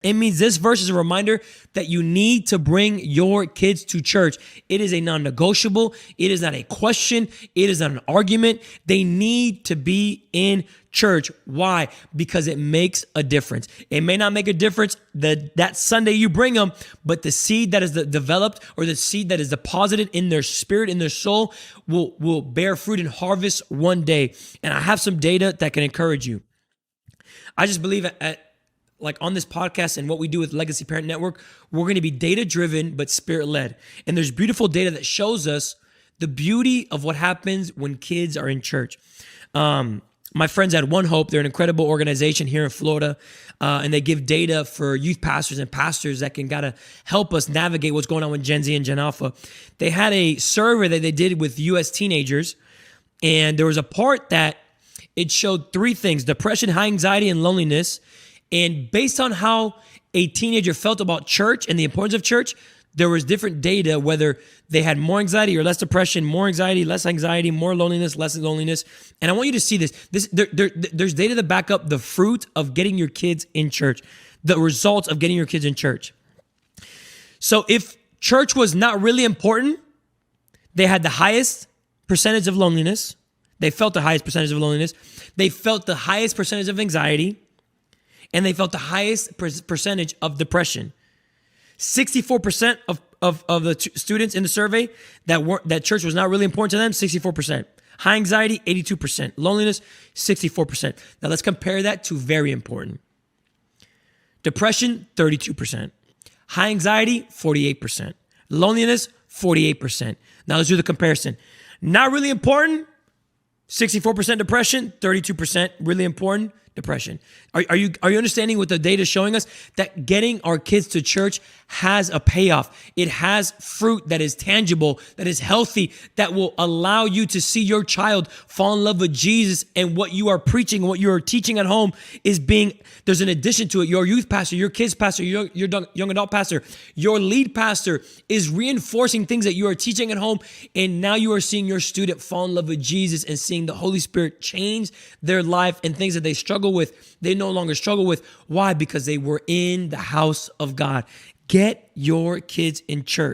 It means this verse is a reminder that you need to bring your kids to church. It is a non-negotiable. It is not a question. It is not an argument. They need to be in church. Why? Because it makes a difference. It may not make a difference that Sunday you bring them, but the seed that is developed or the seed that is deposited in their spirit, in their soul, will bear fruit and harvest one day. And I have some data that can encourage you. I just believe like on this podcast and what we do with Legacy Parent Network, we're going to be data-driven but spirit-led. And there's beautiful data that shows us the beauty of what happens when kids are in church. My friends at One Hope, they're an incredible organization here in Florida, and they give data for youth pastors and pastors that can gotta help us navigate what's going on with Gen Z and Gen Alpha. They had a survey that they did with U.S. teenagers, and there was a part that it showed three things: depression, high anxiety, and loneliness. And based on how a teenager felt about church and the importance of church, there was different data, whether they had more anxiety or less depression, more anxiety, less anxiety, more loneliness, less loneliness. And I want you to see this. There's data to back up the fruit of getting your kids in church, the results of getting your kids in church. So if church was not really important, they had the highest percentage of loneliness. They felt the highest percentage of loneliness. They felt the highest percentage of anxiety. And they felt the highest percentage of depression. 64% of the students in the survey that church was not really important to them, 64%. High anxiety, 82%. Loneliness, 64%. Now let's compare that to very important. Depression, 32%. High anxiety, 48%. Loneliness, 48%. Now let's do the comparison. Not really important, 64% depression, 32% really important, depression. Are you understanding what the data is showing us? That getting our kids to church has a payoff. It has fruit that is tangible, that is healthy, that will allow you to see your child fall in love with Jesus, and what you are preaching, what you are teaching at home there's an addition to it. Your youth pastor, your kids pastor, your young adult pastor, your lead pastor is reinforcing things that you are teaching at home, and now you are seeing your student fall in love with Jesus and seeing the Holy Spirit change their life, and things that they struggle with, they no longer struggle with. Why? Because they were in the house of God. Get your kids in church.